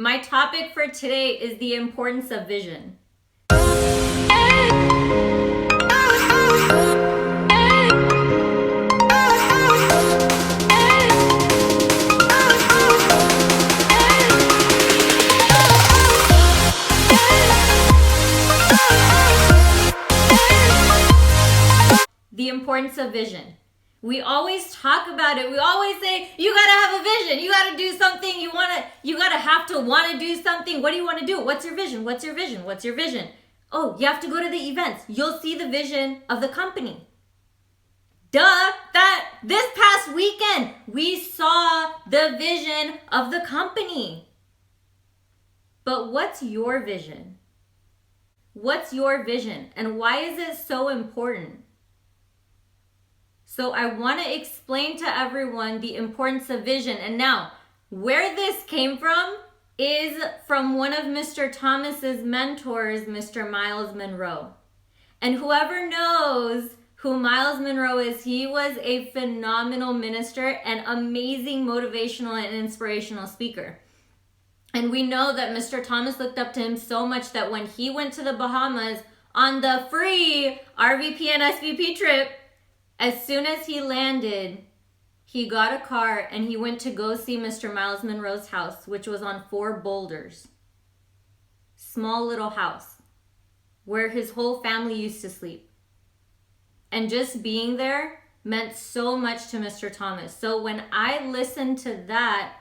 My topic for today is the importance of vision. The importance of vision. We always talk about it. We always say, you gotta have a vision. You gotta do something. You gotta want to do something. What do you want to do? What's your vision? What's your vision? What's your vision? Oh, you have to go to the events. You'll see the vision of the company. Duh, this past weekend, we saw the vision of the company. But what's your vision? What's your vision? And why is it so important? So I want to explain to everyone the importance of vision. And now, where this came from is from one of Mr. Thomas's mentors, Mr. Miles Munroe. And whoever knows who Miles Munroe is, he was a phenomenal minister and amazing motivational and inspirational speaker. And we know that Mr. Thomas looked up to him so much that when he went to the Bahamas on the free RVP and SVP trip, as soon as he landed, he got a car and he went to go see Mr. Miles Munroe's house, which was on 4 boulders. Small little house where his whole family used to sleep. And just being there meant so much to Mr. Thomas. So when I listened to that,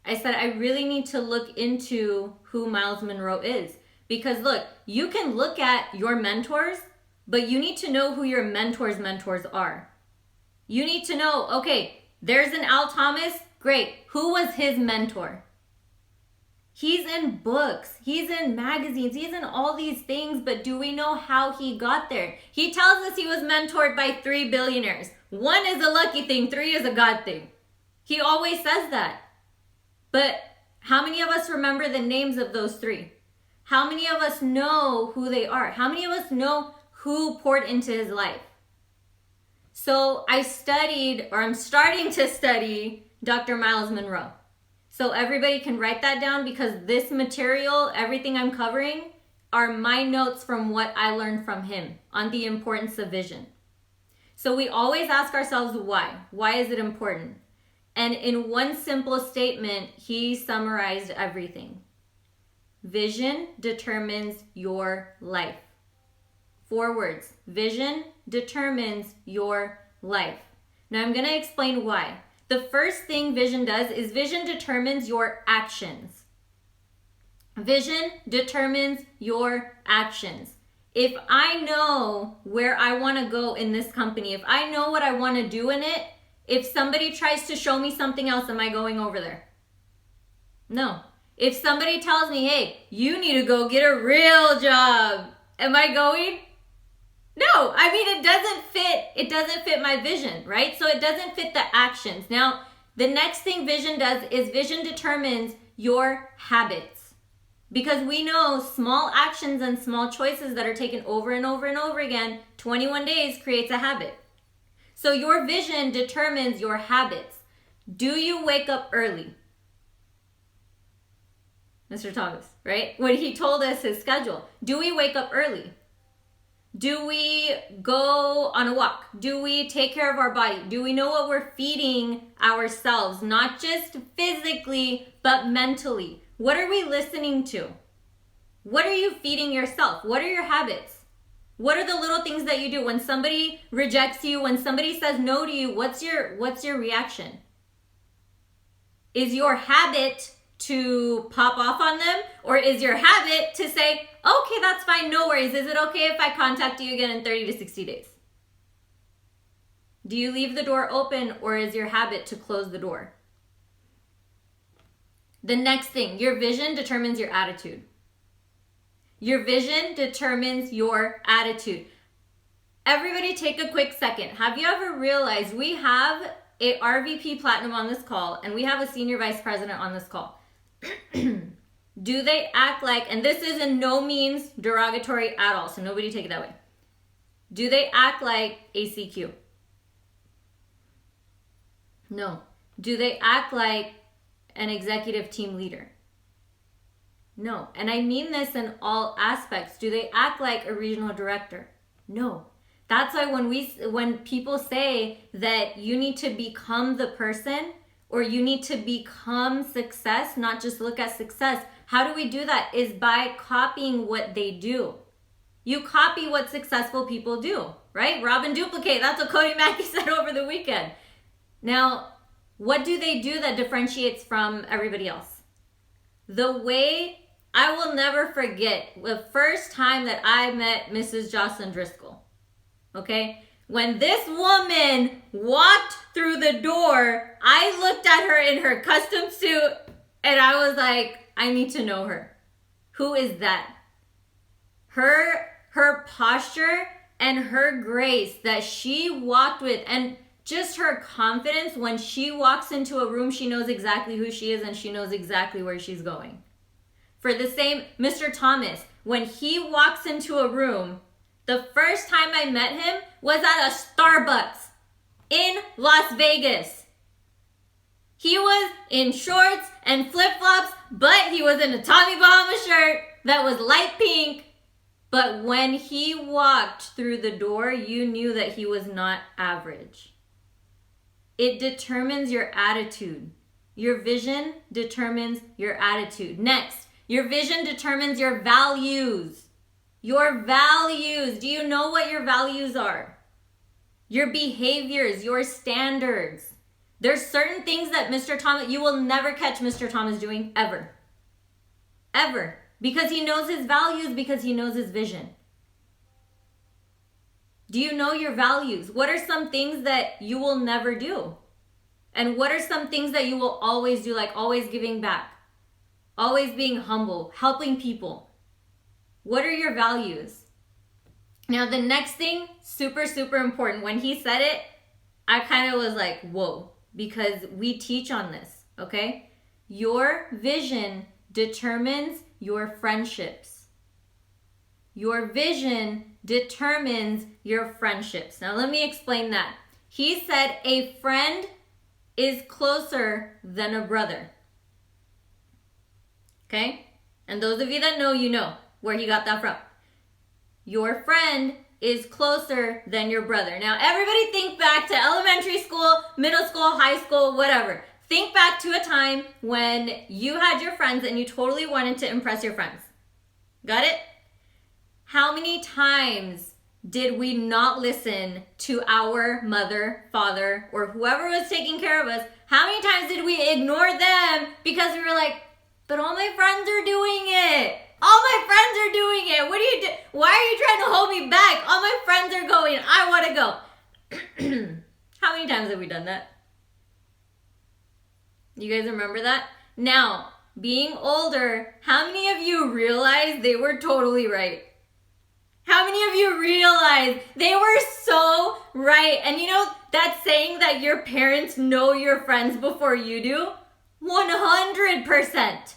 I said, I really need to look into who Miles Munroe is. Because look, you can look at your mentors, but you need to know who your mentors' mentors are. You need to know, okay, there's an Al Thomas, great. Who was his mentor? He's in books, he's in magazines, he's in all these things, but do we know how he got there? He tells us he was mentored by 3 billionaires. 1 is a lucky thing, 3 is a God thing. He always says that. But how many of us remember the names of those 3? How many of us know who they are? How many of us know who poured into his life? So I'm starting to study Dr. Miles Munroe. So everybody can write that down because this material, everything I'm covering, are my notes from what I learned from him on the importance of vision. So we always ask ourselves why. Why is it important? And in one simple statement, he summarized everything. Vision determines your life. 4 words. Vision determines your life. Now I'm going to explain why. The first thing vision does is vision determines your actions. Vision determines your actions. If I know where I want to go in this company, if I know what I want to do in it, if somebody tries to show me something else, am I going over there? No. If somebody tells me, hey, you need to go get a real job, am I going? No, I mean, it doesn't fit my vision, right? So it doesn't fit the actions. Now, the next thing vision does is vision determines your habits. Because we know small actions and small choices that are taken over and over and over again, 21 days creates a habit. So your vision determines your habits. Do you wake up early? Mr. Thomas, right? When he told us his schedule, do we wake up early? Do we go on a walk? Do we take care of our body? Do we know what we're feeding ourselves? Not just physically, but mentally. What are we listening to? What are you feeding yourself? What are your habits? What are the little things that you do? When somebody rejects you, when somebody says no to you, what's your reaction? Is your habit to pop off on them? Or is your habit to say, okay, that's fine, no worries. Is it okay if I contact you again in 30 to 60 days? Do you leave the door open or is your habit to close the door? The next thing, your vision determines your attitude. Your vision determines your attitude. Everybody take a quick second. Have you ever realized we have a RVP Platinum on this call and we have a Senior Vice President on this call? Do they act like, and this is in no means derogatory at all, so nobody take it that way. Do they act like ACQ? No. Do they act like an executive team leader? No. And I mean this in all aspects. Do they act like a regional director? No. That's why when people say that you need to become the person or you need to become success, not just look at success. How do we do that? Is by copying what they do. You copy what successful people do, right? Rob and duplicate. That's what Cody Mackey said over the weekend. Now, what do they do that differentiates from everybody else? The way, I will never forget the first time that I met Mrs. Jocelyn Driscoll. Okay? When this woman walked through the door, I looked at her in her custom suit and I was like, I need to know her. Who is that? Her posture and her grace that she walked with, and just her confidence. When she walks into a room, she knows exactly who she is and she knows exactly where she's going. For the same, Mr. Thomas, when he walks into a room, the first time I met him was at a Starbucks in Las Vegas. He was in shorts and flip-flops, but he was in a Tommy Bahama shirt that was light pink. But when he walked through the door, you knew that he was not average. It determines your attitude. Your vision determines your attitude. Next, your vision determines your values. Your values. Do you know what your values are? Your behaviors, your standards. There's certain things that Mr. Thomas, you will never catch Mr. Thomas doing ever. Ever. Because he knows his values, because he knows his vision. Do you know your values? What are some things that you will never do? And what are some things that you will always do, like always giving back, always being humble, helping people? What are your values? Now, the next thing, super, super important. When he said it, I kind of was like, whoa, because we teach on this, okay? Your vision determines your friendships. Your vision determines your friendships. Now, let me explain that. He said a friend is closer than a brother. Okay? And those of you that know, you know where he got that from. Your friend is closer than your brother. Now, everybody think back to elementary school, middle school, high school, whatever. Think back to a time when you had your friends and you totally wanted to impress your friends. Got it? How many times did we not listen to our mother, father, or whoever was taking care of us? How many times did we ignore them because we were like, but all my friends are doing it. All my friends are doing it. What do you do? Why are you trying to hold me back? All my friends are going. I want to go. How many times have we done that? You guys remember that? Now, being older, how many of you realize they were totally right? How many of you realize they were so right? And you know that saying that your parents know your friends before you do? 100%.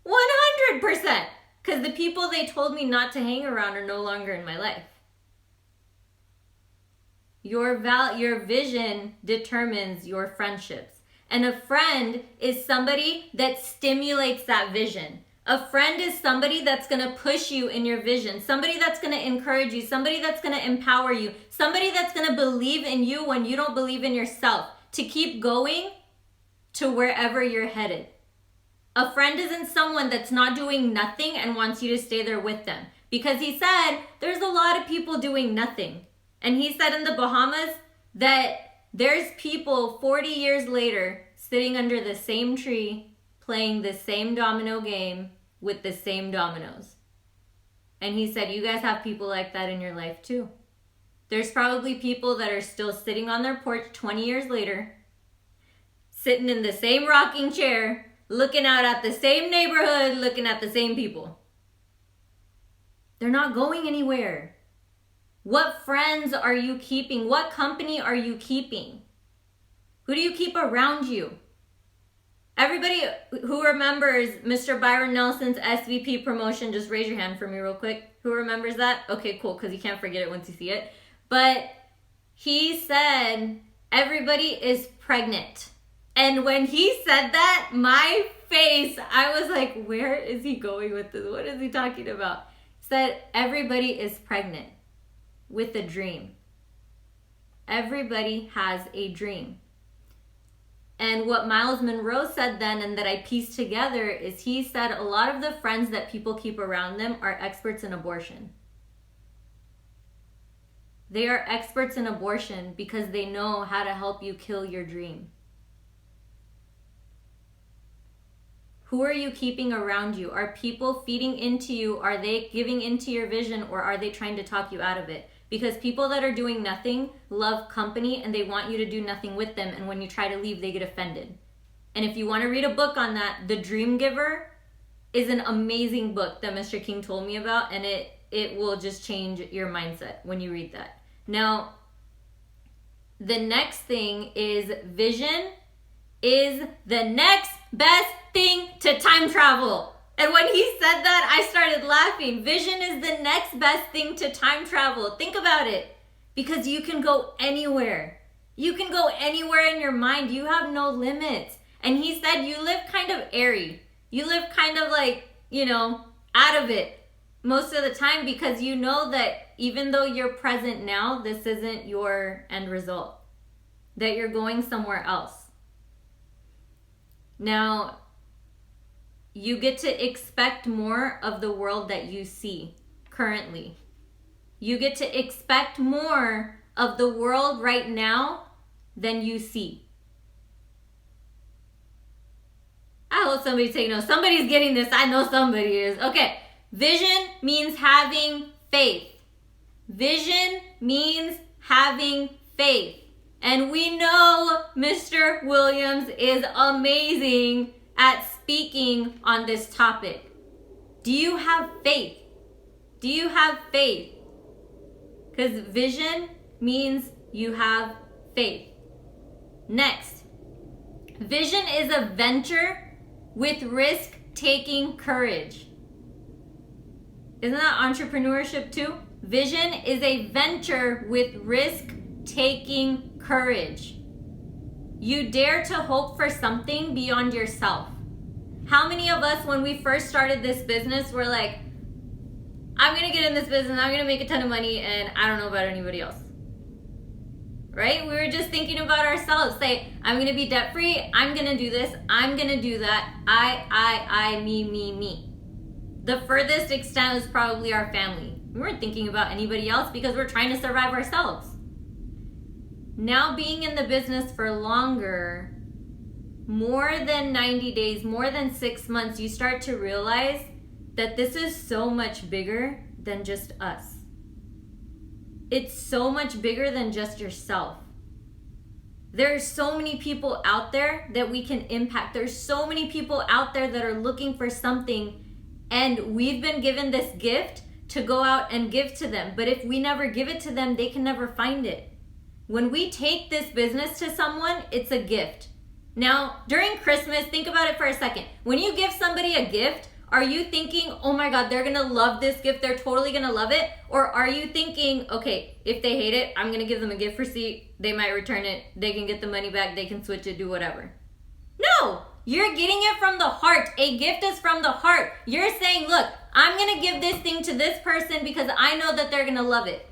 100%. Because the people they told me not to hang around are no longer in my life. Your vision determines your friendships. And a friend is somebody that stimulates that vision. A friend is somebody that's going to push you in your vision. Somebody that's going to encourage you. Somebody that's going to empower you. Somebody that's going to believe in you when you don't believe in yourself. To keep going to wherever you're headed. A friend isn't someone that's not doing nothing and wants you to stay there with them. Because he said there's a lot of people doing nothing. And he said in the Bahamas that there's people 40 years later sitting under the same tree playing the same domino game with the same dominoes. And he said, you guys have people like that in your life too. There's probably people that are still sitting on their porch 20 years later, sitting in the same rocking chair, looking out at the same neighborhood, looking at the same people. They're not going anywhere. What friends are you keeping? What company are you keeping? Who do you keep around you? Everybody who remembers Mr. Byron Nelson's SVP promotion, just raise your hand for me real quick. Who remembers that? Okay, cool, because you can't forget it once you see it. But he said, everybody is pregnant. And when he said that, my face, I was like, where is he going with this? What is he talking about? He said, everybody is pregnant with a dream. Everybody has a dream. And what Miles Munroe said then, and that I pieced together, is he said a lot of the friends that people keep around them are experts in abortion. They are experts in abortion because they know how to help you kill your dream. Who are you keeping around you? Are people feeding into you? Are they giving into your vision, or are they trying to talk you out of it? Because people that are doing nothing love company and they want you to do nothing with them. And when you try to leave, they get offended. And if you want to read a book on that, The Dream Giver is an amazing book that Mr. King told me about. And it will just change your mindset when you read that. Now, the next thing is vision is the next best thing to time travel. And when he said that, I started laughing. Vision is the next best thing to time travel. Think about it. Because you can go anywhere. You can go anywhere in your mind. You have no limits. And he said you live kind of airy. You live kind of like, out of it most of the time, because you know that even though you're present now, this isn't your end result. That you're going somewhere else. Now, you get to expect more of the world that you see currently. You get to expect more of the world right now than you see. I hope somebody's taking notes. Somebody's getting this. I know somebody is. Okay. Vision means having faith. Vision means having faith. And we know Mr. Williams is amazing at speaking on this topic. Do you have faith? Do you have faith? Because vision means you have faith. Next, vision is a venture with risk-taking courage. Isn't that entrepreneurship too? Vision is a venture with risk-taking courage. You dare to hope for something beyond yourself. How many of us, when we first started this business, were like, I'm going to get in this business, I'm going to make a ton of money, and I don't know about anybody else. Right? We were just thinking about ourselves. Say, I'm going to be debt free, I'm going to do this, I'm going to do that, I, me. The furthest extent was probably our family. We weren't thinking about anybody else because we're trying to survive ourselves. Now being in the business for longer, more than 90 days, more than 6 months, you start to realize that this is so much bigger than just us. It's so much bigger than just yourself. There's so many people out there that we can impact. There's so many people out there that are looking for something, and we've been given this gift to go out and give to them. But if we never give it to them, they can never find it. When we take this business to someone, it's a gift. Now, during Christmas, think about it for a second. When you give somebody a gift, are you thinking, oh my God, they're gonna love this gift, they're totally gonna love it? Or are you thinking, okay, if they hate it, I'm gonna give them a gift receipt, they might return it, they can get the money back, they can switch it, do whatever. No, you're getting it from the heart. A gift is from the heart. You're saying, look, I'm gonna give this thing to this person because I know that they're gonna love it.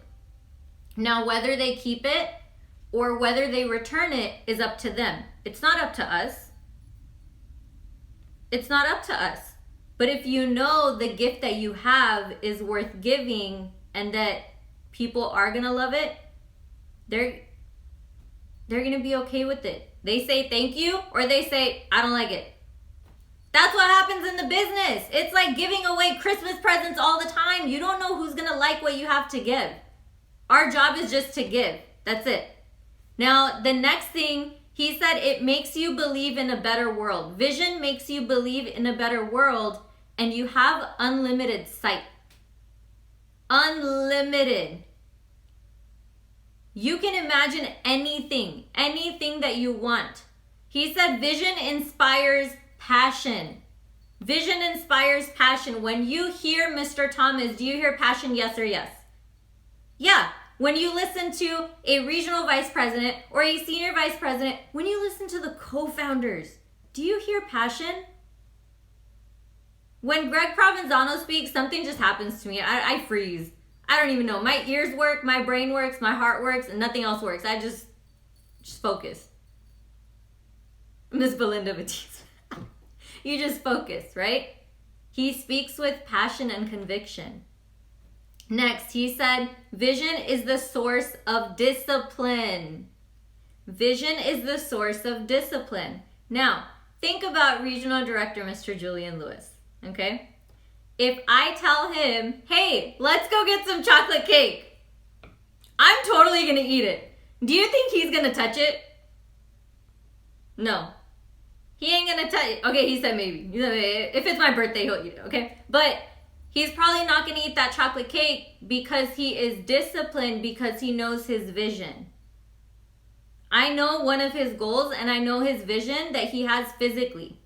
Now, whether they keep it or whether they return it is up to them. It's not up to us. It's not up to us. But if you know the gift that you have is worth giving and that people are going to love it, they're going to be okay with it. They say thank you or they say, I don't like it. That's what happens in the business. It's like giving away Christmas presents all the time. You don't know who's going to like what you have to give. Our job is just to give. That's it. Now, the next thing, he said it makes you believe in a better world. Vision makes you believe in a better world, and you have unlimited sight. Unlimited. You can imagine anything that you want. He said vision inspires passion. Vision inspires passion. When you hear Mr. Thomas, do you hear passion, yes or yes? Yeah. When you listen to a regional vice president or a senior vice president, when you listen to the co-founders, do you hear passion? When Greg Provenzano speaks, something just happens to me. I freeze. I don't even know. My ears work, my brain works, my heart works, and nothing else works. I just focus. Miss Belinda Batista. You just focus, right? He speaks with passion and conviction. Next, he said, vision is the source of discipline. Vision is the source of discipline. Now, think about Regional Director Mr. Julian Lewis, okay? If I tell him, hey, let's go get some chocolate cake, I'm totally gonna eat it. Do you think he's gonna touch it? No. He ain't gonna touch it. Okay, he said maybe. If it's my birthday, he'll eat it, okay? But he's probably not gonna eat that chocolate cake because he is disciplined, because he knows his vision. I know one of his goals and I know his vision that he has physically.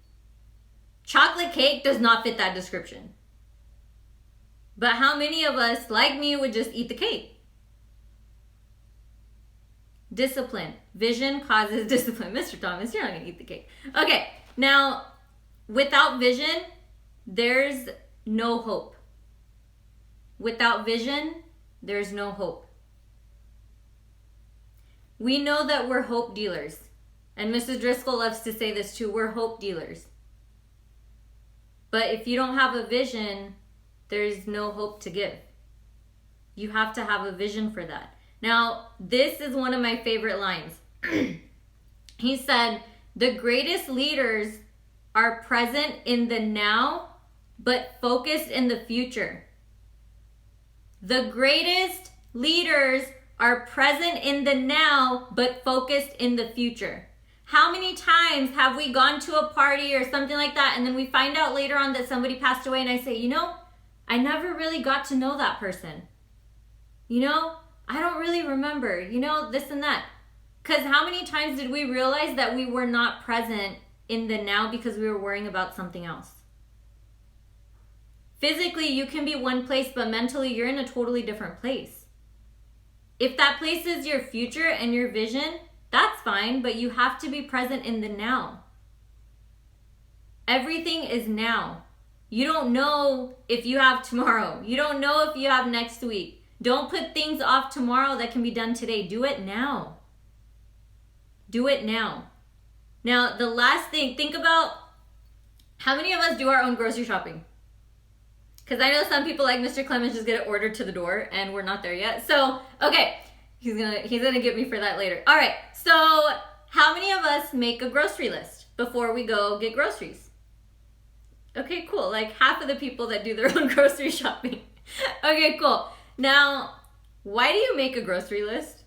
Chocolate cake does not fit that description. But how many of us, like me, would just eat the cake? Discipline. Vision causes discipline. Mr. Thomas, you're not going to eat the cake. Okay, now, without vision, there's no hope. Without vision, there's no hope. We know that we're hope dealers. And Mrs. Driscoll loves to say this too. We're hope dealers. But if you don't have a vision, there's no hope to give. You have to have a vision for that. Now, this is one of my favorite lines. He said, the greatest leaders are present in the now, but focused in the future. The greatest leaders are present in the now, but focused in the future. How many times have we gone to a party or something like that, and then we find out later on that somebody passed away, and I say, I never really got to know that person. I don't really remember, this and that. Because how many times did we realize that we were not present in the now because we were worrying about something else? Physically, you can be one place, but mentally, you're in a totally different place. If that place is your future and your vision, that's fine, but you have to be present in the now. Everything is now. You don't know if you have tomorrow. You don't know if you have next week. Don't put things off tomorrow that can be done today. Do it now. Do it now. Now, the last thing, think about how many of us do our own grocery shopping? Because I know some people like Mr. Clemens just get it ordered to the door, and we're not there yet. So, okay, he's gonna get me for that later. All right, so how many of us make a grocery list before we go get groceries? Okay, cool. Like half of the people that do their own grocery shopping. Okay, cool. Now, why do you make a grocery list?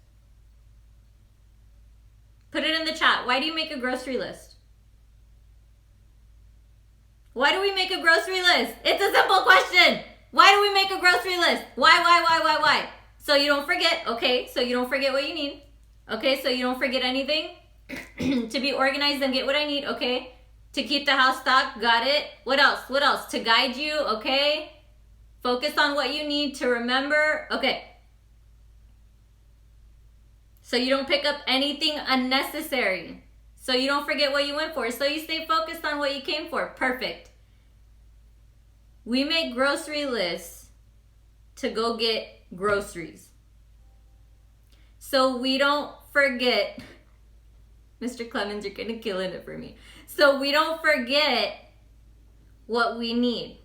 Put it in the chat. Why do you make a grocery list? Why do we make a grocery list? It's a simple question. Why do we make a grocery list? Why? So you don't forget. Okay, so you don't forget what you need. Okay, so you don't forget anything. To be organized and get what I need. Okay. To keep the house stocked. Got it. What else? To guide you. Okay. Focus on what you need to remember. Okay. So you don't pick up anything unnecessary. So you don't forget what you went for. So you stay focused on what you came for. Perfect. We make grocery lists to go get groceries. So we don't forget. Mr. Clemens, you're kind of killing it for me. So we don't forget what we need.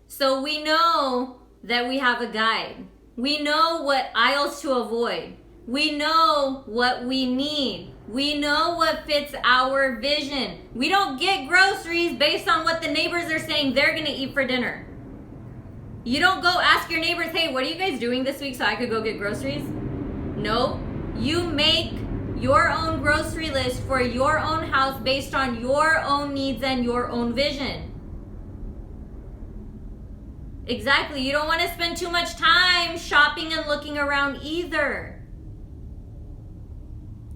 So we know that we have a guide. We know what aisles to avoid. We know what we need. We know what fits our vision. We don't get groceries based on what the neighbors are saying they're going to eat for dinner. You don't go ask your neighbors, hey, what are you guys doing this week so I could go get groceries? No. You make your own grocery list for your own house based on your own needs and your own vision. Exactly. You don't want to spend too much time shopping and looking around either.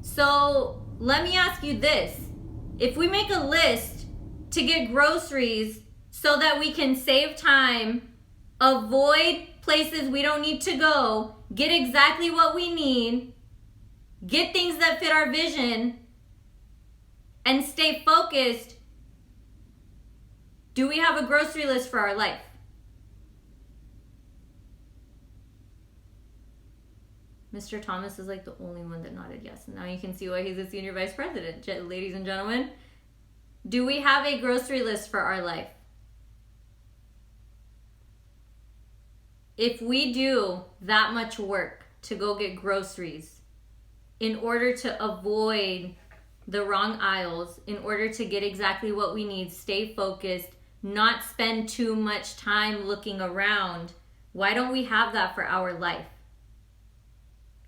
So let me ask you this. If we make a list to get groceries so that we can save time, avoid places we don't need to go, get exactly what we need, get things that fit our vision, and stay focused, Do we have a grocery list for our life? Mr. Thomas is like the only one that nodded yes. Now you can see why he's a senior vice president, ladies and gentlemen. Do we have a grocery list for our life? If we do that much work to go get groceries in order to avoid the wrong aisles, in order to get exactly what we need, stay focused, not spend too much time looking around, why don't we have that for our life?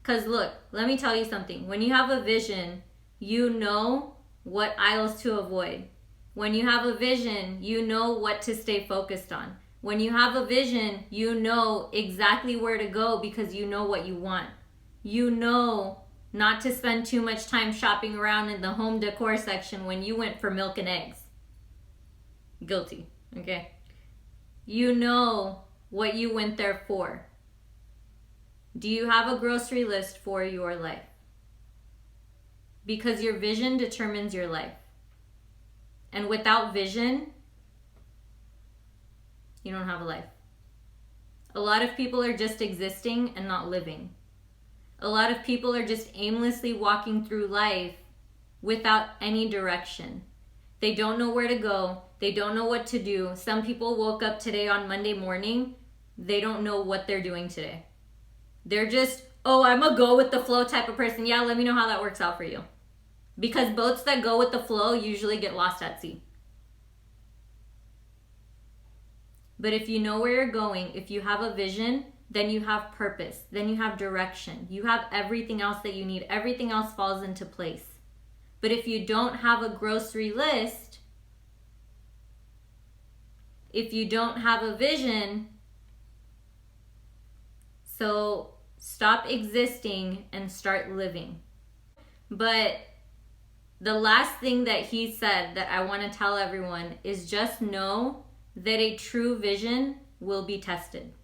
Because look, let me tell you something. When you have a vision, you know what aisles to avoid. When you have a vision, you know what to stay focused on. When you have a vision, you know exactly where to go because you know what you want. You know not to spend too much time shopping around in the home decor section when you went for milk and eggs. Guilty, okay? You know what you went there for. Do you have a grocery list for your life? Because your vision determines your life. And without vision, you don't have a life. A lot of people are just existing and not living. A lot of people are just aimlessly walking through life without any direction. They don't know where to go. They don't know what to do. Some people woke up today on Monday morning. They don't know what they're doing today. They're just, oh, I'm a go with the flow type of person. Yeah, let me know how that works out for you. Because boats that go with the flow usually get lost at sea. But if you know where you're going, if you have a vision, then you have purpose. Then you have direction. You have everything else that you need. Everything else falls into place. But if you don't have a grocery list, if you don't have a vision, so stop existing and start living. But the last thing that he said that I want to tell everyone is just know that a true vision will be tested.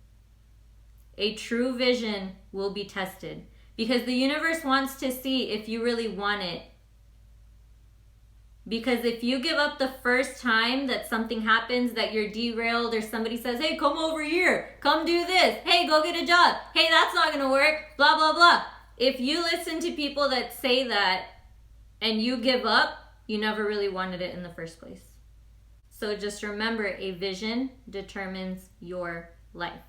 A true vision will be tested because the universe wants to see if you really want it. Because if you give up the first time that something happens, that you're derailed, or somebody says, hey, come over here, come do this, hey, go get a job, hey, that's not gonna work, blah, blah, blah. If you listen to people that say that and you give up, you never really wanted it in the first place. So just remember, a vision determines your life.